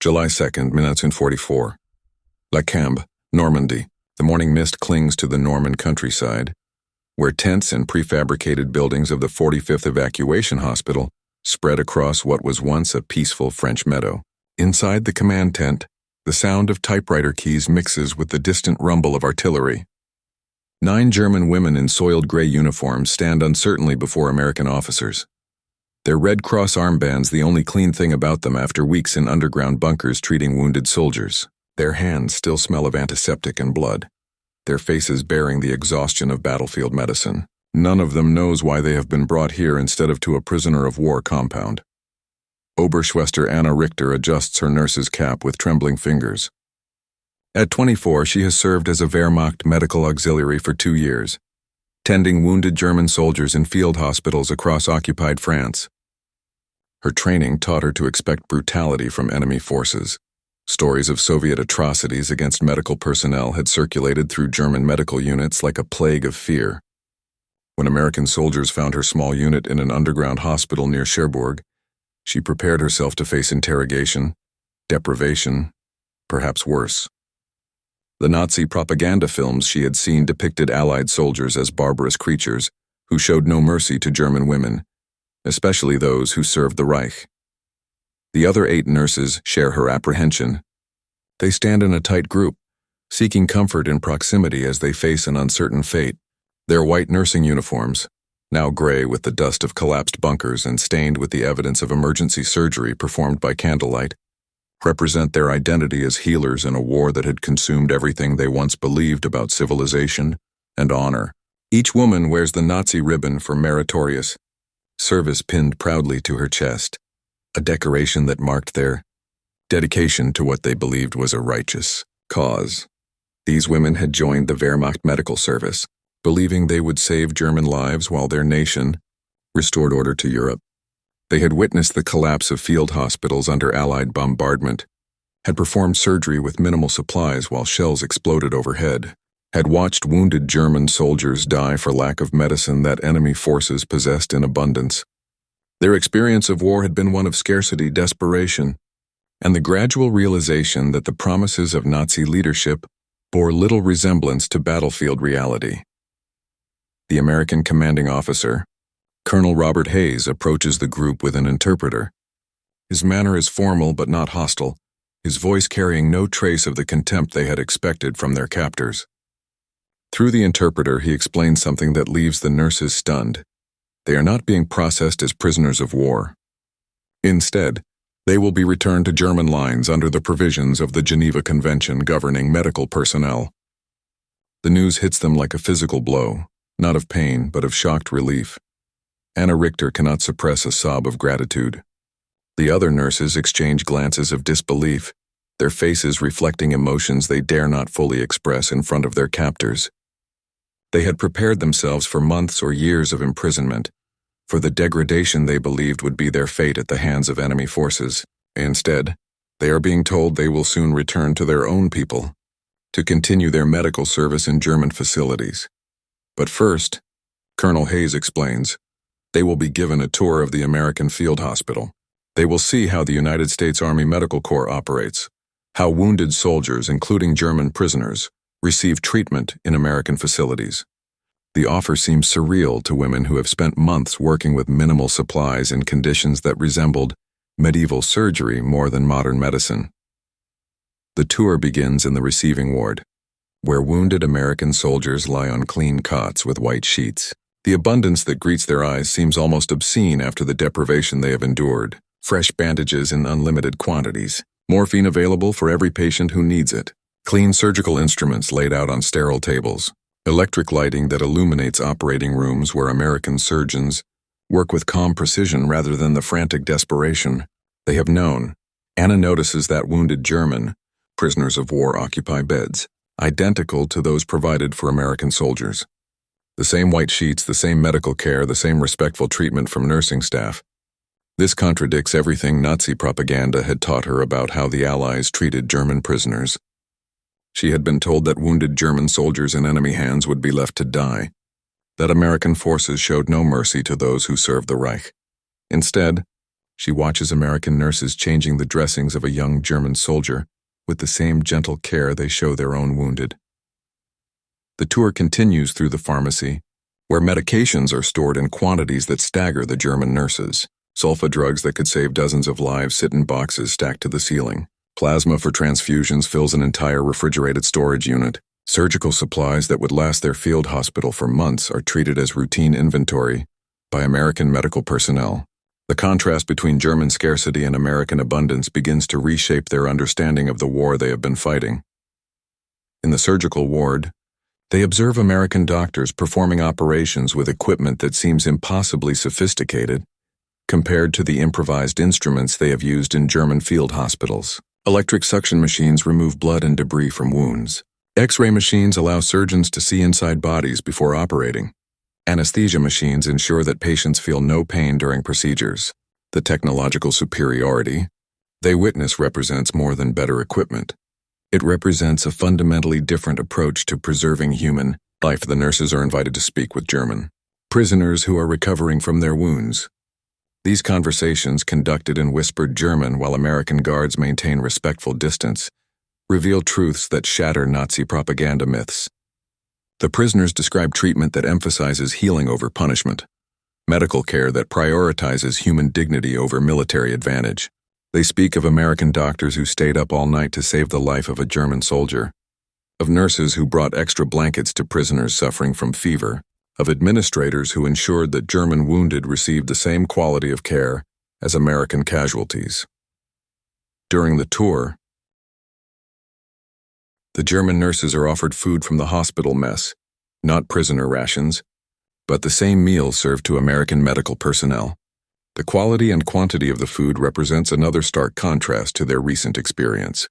July 2nd, 1944. La Cambre, Normandy. The morning mist clings to the Norman countryside, where tents and prefabricated buildings of the 45th Evacuation Hospital spread across what was once a peaceful French meadow. Inside the command tent, the sound of typewriter keys mixes with the distant rumble of artillery. 9 German women in soiled gray uniforms stand uncertainly before American officers. Their Red Cross armbands the only clean thing about them after weeks in underground bunkers treating wounded soldiers. Their hands still smell of antiseptic and blood, their faces bearing the exhaustion of battlefield medicine. None of them knows why they have been brought here instead of to a prisoner of war compound. Oberschwester Anna Richter adjusts her nurse's cap with trembling fingers. At 24, she has served as a Wehrmacht medical auxiliary for 2 years, tending wounded German soldiers in field hospitals across occupied France. Her training taught her to expect brutality from enemy forces. Stories of Soviet atrocities against medical personnel had circulated through German medical units like a plague of fear. When American soldiers found her small unit in an underground hospital near Cherbourg, she prepared herself to face interrogation, deprivation, perhaps worse. The Nazi propaganda films she had seen depicted Allied soldiers as barbarous creatures who showed no mercy to German women, especially those who served the Reich. The other 8 nurses share her apprehension. They stand in a tight group, seeking comfort in proximity as they face an uncertain fate. Their white nursing uniforms, now gray with the dust of collapsed bunkers and stained with the evidence of emergency surgery performed by candlelight, represent their identity as healers in a war that had consumed everything they once believed about civilization and honor. Each woman wears the Nazi ribbon for meritorious service pinned proudly to her chest, a decoration that marked their dedication to what they believed was a righteous cause. These women had joined the Wehrmacht medical service, believing they would save German lives while their nation restored order to Europe. They had witnessed the collapse of field hospitals under Allied bombardment, had performed surgery with minimal supplies while shells exploded overhead, had watched wounded German soldiers die for lack of medicine that enemy forces possessed in abundance. Their experience of war had been one of scarcity, desperation, and the gradual realization that the promises of Nazi leadership bore little resemblance to battlefield reality. The American commanding officer, Colonel Robert Hayes, approaches the group with an interpreter. His manner is formal but not hostile, his voice carrying no trace of the contempt they had expected from their captors. Through the interpreter, he explains something that leaves the nurses stunned. They are not being processed as prisoners of war. Instead, they will be returned to German lines under the provisions of the Geneva Convention governing medical personnel. The news hits them like a physical blow, not of pain but of shocked relief. Anna Richter cannot suppress a sob of gratitude. The other nurses exchange glances of disbelief, their faces reflecting emotions they dare not fully express in front of their captors. They had prepared themselves for months or years of imprisonment, for the degradation they believed would be their fate at the hands of enemy forces. Instead, they are being told they will soon return to their own people, to continue their medical service in German facilities. But first, Colonel Hayes explains, they will be given a tour of the American field hospital. They will see how the United States Army Medical Corps operates, how wounded soldiers, including German prisoners, receive treatment in American facilities. The offer seems surreal to women who have spent months working with minimal supplies in conditions that resembled medieval surgery more than modern medicine. The tour begins in the receiving ward, where wounded American soldiers lie on clean cots with white sheets. The abundance that greets their eyes seems almost obscene after the deprivation they have endured. Fresh bandages in unlimited quantities, morphine available for every patient who needs it, clean surgical instruments laid out on sterile tables, electric lighting that illuminates operating rooms where American surgeons work with calm precision rather than the frantic desperation they have known. Anna notices that wounded German prisoners of war occupy beds, identical to those provided for American soldiers. The same white sheets, the same medical care, the same respectful treatment from nursing staff. This contradicts everything Nazi propaganda had taught her about how the Allies treated German prisoners. She had been told that wounded German soldiers in enemy hands would be left to die, that American forces showed no mercy to those who served the Reich. Instead, She watches American nurses changing the dressings of a young German soldier with the same gentle care they show their own wounded. The tour continues through the pharmacy, where medications are stored in quantities that stagger the German nurses. Sulfa drugs that could save dozens of lives sit in boxes stacked to the ceiling. Plasma for transfusions fills an entire refrigerated storage unit. Surgical supplies that would last their field hospital for months are treated as routine inventory by American medical personnel. The contrast between German scarcity and American abundance begins to reshape their understanding of the war they have been fighting. In the surgical ward, they observe American doctors performing operations with equipment that seems impossibly sophisticated compared to the improvised instruments they have used in German field hospitals. Electric suction machines remove blood and debris from wounds. X-ray machines allow surgeons to see inside bodies before operating. Anesthesia machines ensure that patients feel no pain during procedures. The technological superiority they witness represents more than better equipment. It represents a fundamentally different approach to preserving human life. The nurses are invited to speak with German prisoners who are recovering from their wounds. These conversations, conducted in whispered German while American guards maintain respectful distance, reveal truths that shatter Nazi propaganda myths. The prisoners describe treatment that emphasizes healing over punishment, medical care that prioritizes human dignity over military advantage. They speak of American doctors who stayed up all night to save the life of a German soldier, of nurses who brought extra blankets to prisoners suffering from fever, of administrators who ensured that German wounded received the same quality of care as American casualties. During the tour, the German nurses are offered food from the hospital mess, not prisoner rations, but the same meals served to American medical personnel. The quality and quantity of the food represents another stark contrast to their recent experience.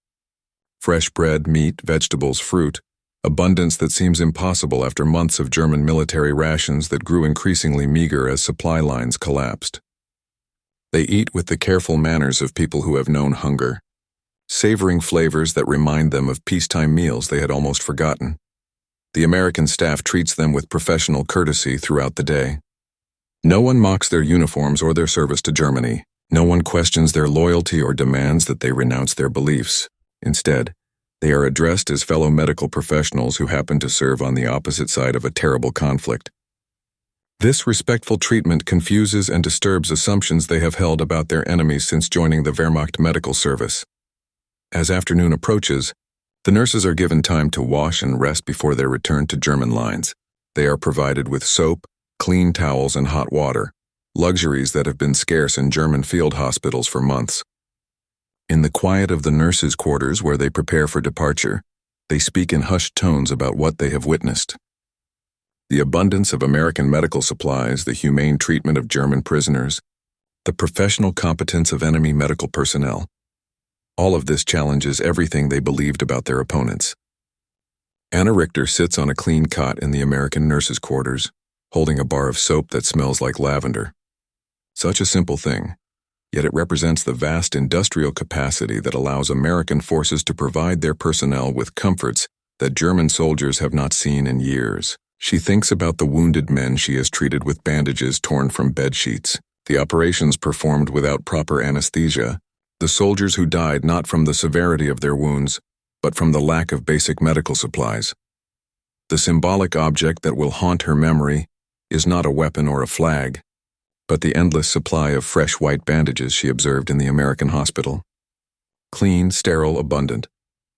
Fresh bread, meat, vegetables, fruit, abundance that seems impossible after months of German military rations that grew increasingly meager as supply lines collapsed. They eat with the careful manners of people who have known hunger, savoring flavors that remind them of peacetime meals they had almost forgotten. The American staff treats them with professional courtesy throughout the day. No one mocks their uniforms or their service to Germany. No one questions their loyalty or demands that they renounce their beliefs. Instead, they are addressed as fellow medical professionals who happen to serve on the opposite side of a terrible conflict. This respectful treatment confuses and disturbs assumptions they have held about their enemies since joining the Wehrmacht medical service. As afternoon approaches, the nurses are given time to wash and rest before their return to German lines. They are provided with soap, clean towels, and hot water, luxuries that have been scarce in German field hospitals for months. In the quiet of the nurses' quarters where they prepare for departure, they speak in hushed tones about what they have witnessed. The abundance of American medical supplies, the humane treatment of German prisoners, the professional competence of enemy medical personnel. All of this challenges everything they believed about their opponents. Anna Richter sits on a clean cot in the American nurses' quarters, holding a bar of soap that smells like lavender. Such a simple thing, yet it represents the vast industrial capacity that allows American forces to provide their personnel with comforts that German soldiers have not seen in years. She thinks about the wounded men she has treated with bandages torn from bed sheets, the operations performed without proper anesthesia, the soldiers who died not from the severity of their wounds, but from the lack of basic medical supplies. The symbolic object that will haunt her memory is not a weapon or a flag, but the endless supply of fresh white bandages she observed in the American hospital. Clean, sterile, abundant.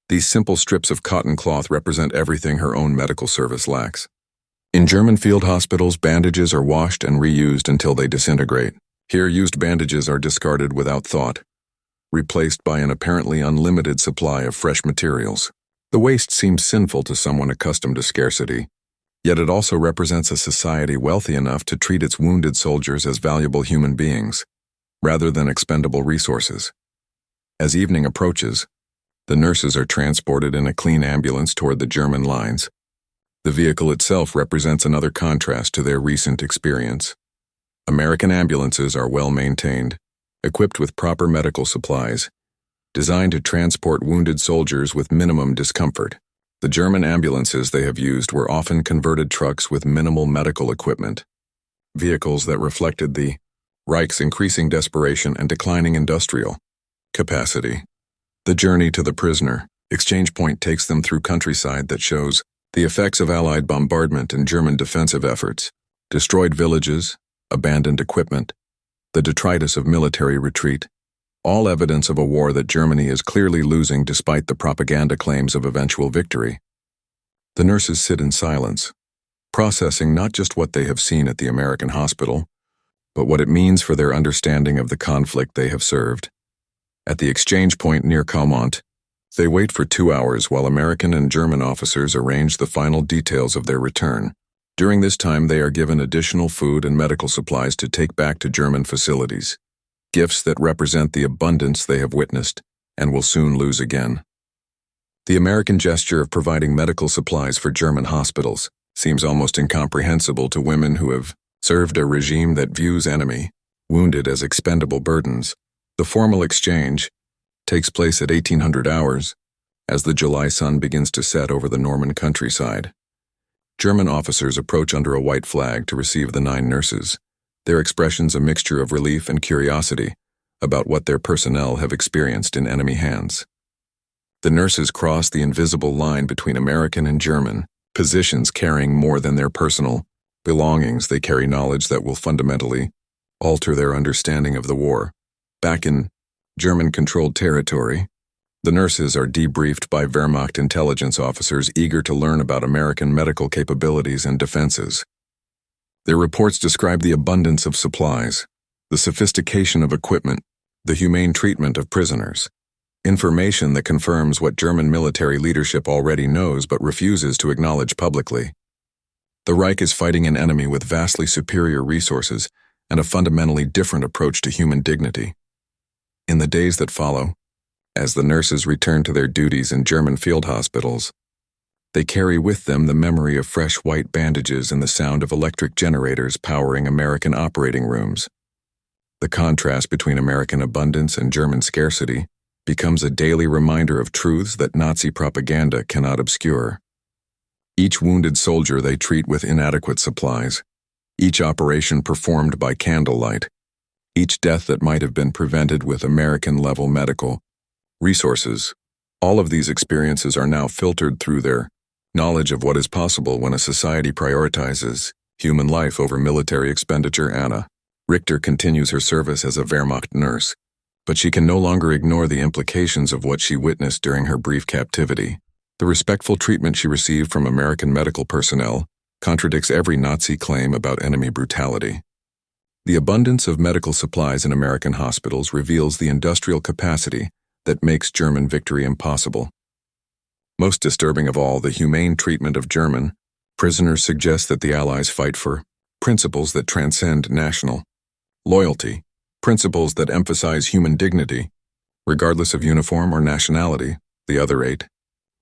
These simple strips of cotton cloth represent everything her own medical service lacks. In German field hospitals, bandages are washed and reused until they disintegrate. Here, used bandages are discarded without thought, replaced by an apparently unlimited supply of fresh materials. The waste seems sinful to someone accustomed to scarcity, yet it also represents a society wealthy enough to treat its wounded soldiers as valuable human beings, rather than expendable resources. As evening approaches, the nurses are transported in a clean ambulance toward the German lines. The vehicle itself represents another contrast to their recent experience. American ambulances are well maintained, equipped with proper medical supplies, designed to transport wounded soldiers with minimum discomfort. The German ambulances they have used were often converted trucks with minimal medical equipment, vehicles that reflected the Reich's increasing desperation and declining industrial capacity. The journey to the prisoner exchange point takes them through countryside that shows the effects of Allied bombardment and German defensive efforts, destroyed villages, abandoned equipment, the detritus of military retreat, all evidence of a war that Germany is clearly losing despite the propaganda claims of eventual victory. The nurses sit in silence, processing not just what they have seen at the American hospital, but what it means for their understanding of the conflict they have served. At the exchange point near Caumont, they wait for 2 hours while American and German officers arrange the final details of their return. During this time, they are given additional food and medical supplies to take back to German facilities, gifts that represent the abundance they have witnessed and will soon lose again. The American gesture of providing medical supplies for German hospitals seems almost incomprehensible to women who have served a regime that views enemy, wounded as expendable burdens. The formal exchange takes place at 1800 hours as the July sun begins to set over the Norman countryside. German officers approach under a white flag to receive the 9 nurses, their expressions a mixture of relief and curiosity about what their personnel have experienced in enemy hands. The nurses cross the invisible line between American and German positions, carrying more than their personal belongings. They carry knowledge that will fundamentally alter their understanding of the war. Back in German-controlled territory, the nurses are debriefed by Wehrmacht intelligence officers eager to learn about American medical capabilities and defenses. Their reports describe the abundance of supplies, the sophistication of equipment, the humane treatment of prisoners, information that confirms what German military leadership already knows but refuses to acknowledge publicly. The Reich is fighting an enemy with vastly superior resources and a fundamentally different approach to human dignity. In the days that follow, as the nurses return to their duties in German field hospitals, they carry with them the memory of fresh white bandages and the sound of electric generators powering American operating rooms. The contrast between American abundance and German scarcity becomes a daily reminder of truths that Nazi propaganda cannot obscure. Each wounded soldier they treat with inadequate supplies, each operation performed by candlelight, each death that might have been prevented with American-level medical resources. All of these experiences are now filtered through their knowledge of what is possible when a society prioritizes human life over military expenditure. Anna Richter continues her service as a Wehrmacht nurse, but she can no longer ignore the implications of what she witnessed during her brief captivity. The respectful treatment she received from American medical personnel contradicts every Nazi claim about enemy brutality. The abundance of medical supplies in American hospitals reveals the industrial capacity that makes German victory impossible. Most disturbing of all, the humane treatment of German prisoners suggests that the Allies fight for principles that transcend national loyalty, principles that emphasize human dignity, regardless of uniform or nationality. The other 8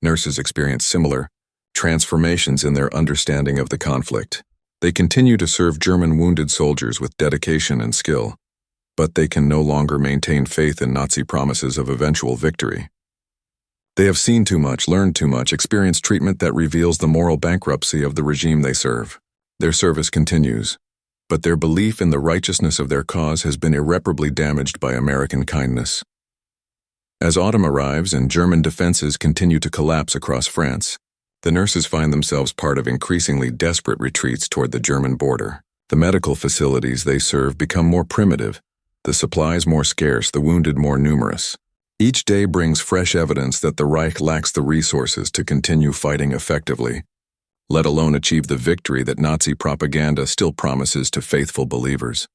nurses experience similar transformations in their understanding of the conflict. They continue to serve German wounded soldiers with dedication and skill, but they can no longer maintain faith in Nazi promises of eventual victory. They have seen too much, learned too much, experienced treatment that reveals the moral bankruptcy of the regime they serve. Their service continues, but their belief in the righteousness of their cause has been irreparably damaged by American kindness. As autumn arrives and German defenses continue to collapse across France, the nurses find themselves part of increasingly desperate retreats toward the German border. The medical facilities they serve become more primitive, the supplies more scarce, the wounded more numerous. Each day brings fresh evidence that the Reich lacks the resources to continue fighting effectively, let alone achieve the victory that Nazi propaganda still promises to faithful believers.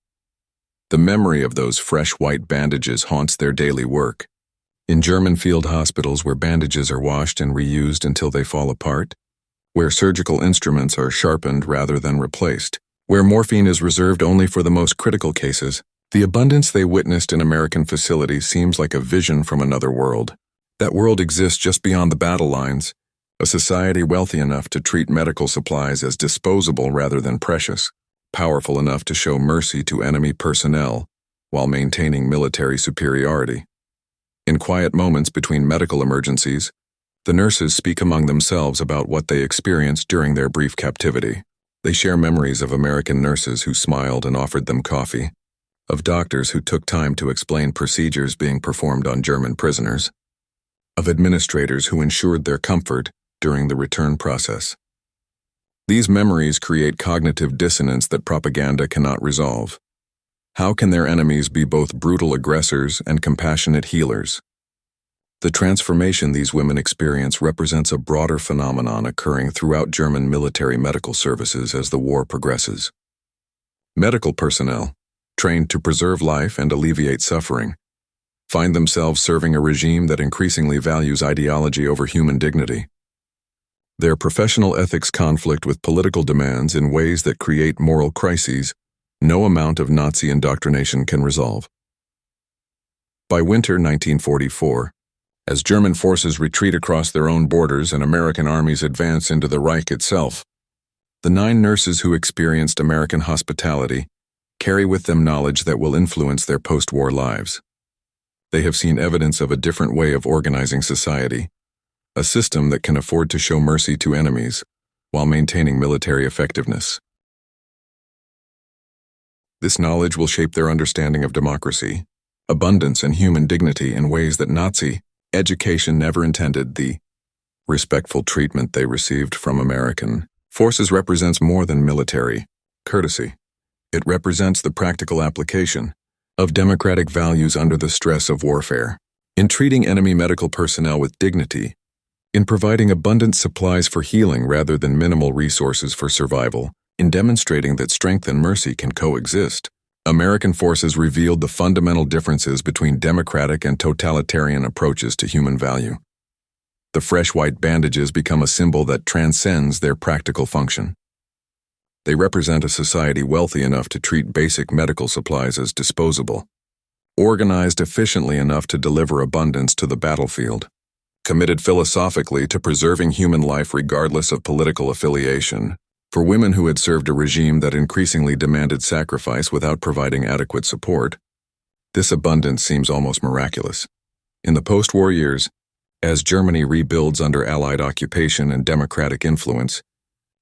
The memory of those fresh white bandages haunts their daily work. In German field hospitals where bandages are washed and reused until they fall apart, where surgical instruments are sharpened rather than replaced, where morphine is reserved only for the most critical cases, the abundance they witnessed in American facilities seems like a vision from another world. That world exists just beyond the battle lines, a society wealthy enough to treat medical supplies as disposable rather than precious, powerful enough to show mercy to enemy personnel while maintaining military superiority. In quiet moments between medical emergencies, the nurses speak among themselves about what they experienced during their brief captivity. They share memories of American nurses who smiled and offered them coffee, of doctors who took time to explain procedures being performed on German prisoners, of administrators who ensured their comfort during the return process. These memories create cognitive dissonance that propaganda cannot resolve. How can their enemies be both brutal aggressors and compassionate healers? The transformation these women experience represents a broader phenomenon occurring throughout German military medical services as the war progresses. Medical personnel, trained to preserve life and alleviate suffering, find themselves serving a regime that increasingly values ideology over human dignity. Their professional ethics conflict with political demands in ways that create moral crises no amount of Nazi indoctrination can resolve. By winter 1944, as German forces retreat across their own borders and American armies advance into the Reich itself, the 9 nurses who experienced American hospitality carry with them knowledge that will influence their post-war lives. They have seen evidence of a different way of organizing society, a system that can afford to show mercy to enemies while maintaining military effectiveness. This knowledge will shape their understanding of democracy, abundance, and human dignity in ways that Nazi education never intended. The respectful treatment they received from American forces represents more than military courtesy. It represents the practical application of democratic values under the stress of warfare. In treating enemy medical personnel with dignity, in providing abundant supplies for healing rather than minimal resources for survival, in demonstrating that strength and mercy can coexist, American forces revealed the fundamental differences between democratic and totalitarian approaches to human value. The fresh white bandages become a symbol that transcends their practical function. They represent a society wealthy enough to treat basic medical supplies as disposable, organized efficiently enough to deliver abundance to the battlefield, committed philosophically to preserving human life regardless of political affiliation. For women who had served a regime that increasingly demanded sacrifice without providing adequate support, this abundance seems almost miraculous. In the post-war years, as Germany rebuilds under Allied occupation and democratic influence,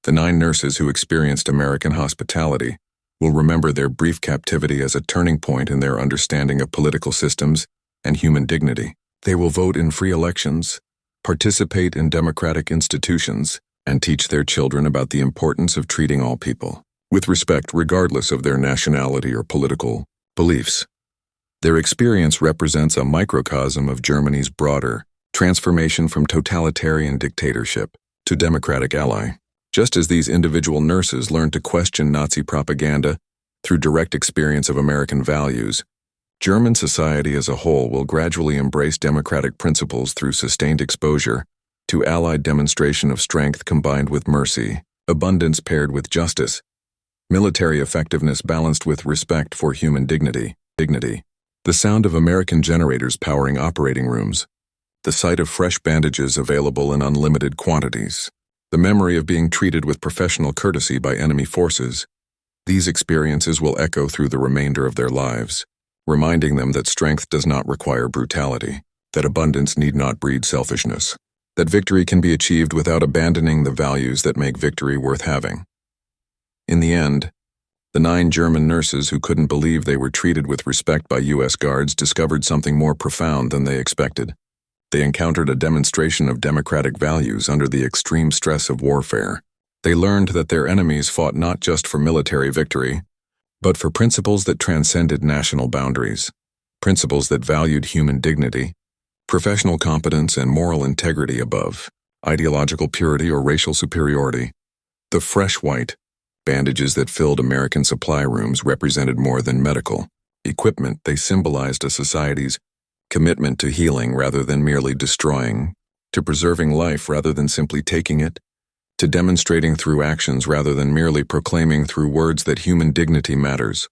the 9 nurses who experienced American hospitality will remember their brief captivity as a turning point in their understanding of political systems and human dignity. They will vote in free elections, participate in democratic institutions, and teach their children about the importance of treating all people with respect regardless of their nationality or political beliefs. Their experience represents a microcosm of Germany's broader transformation from totalitarian dictatorship to democratic ally. Just as these individual nurses learned to question Nazi propaganda through direct experience of American values, German society as a whole will gradually embrace democratic principles through sustained exposure to Allied demonstration of strength combined with mercy, abundance paired with justice, military effectiveness balanced with respect for human dignity. The sound of American generators powering operating rooms, the sight of fresh bandages available in unlimited quantities, the memory of being treated with professional courtesy by enemy forces. These experiences will echo through the remainder of their lives, reminding them that strength does not require brutality, that abundance need not breed selfishness, that victory can be achieved without abandoning the values that make victory worth having. In the end, the 9 German nurses who couldn't believe they were treated with respect by U.S. guards discovered something more profound than they expected. They encountered a demonstration of democratic values under the extreme stress of warfare. They learned that their enemies fought not just for military victory, but for principles that transcended national boundaries, principles that valued human dignity, professional competence, and moral integrity above ideological purity or racial superiority. The fresh white bandages that filled American supply rooms represented more than medical equipment. They symbolized a society's commitment to healing rather than merely destroying, to preserving life rather than simply taking it, to demonstrating through actions rather than merely proclaiming through words that human dignity matters,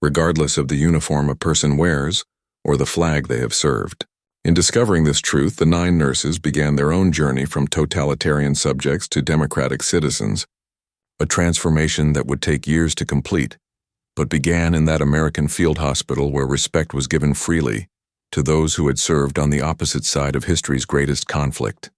regardless of the uniform a person wears or the flag they have served. In discovering this truth, the 9 nurses began their own journey from totalitarian subjects to democratic citizens, a transformation that would take years to complete, but began in that American field hospital where respect was given freely to those who had served on the opposite side of history's greatest conflict.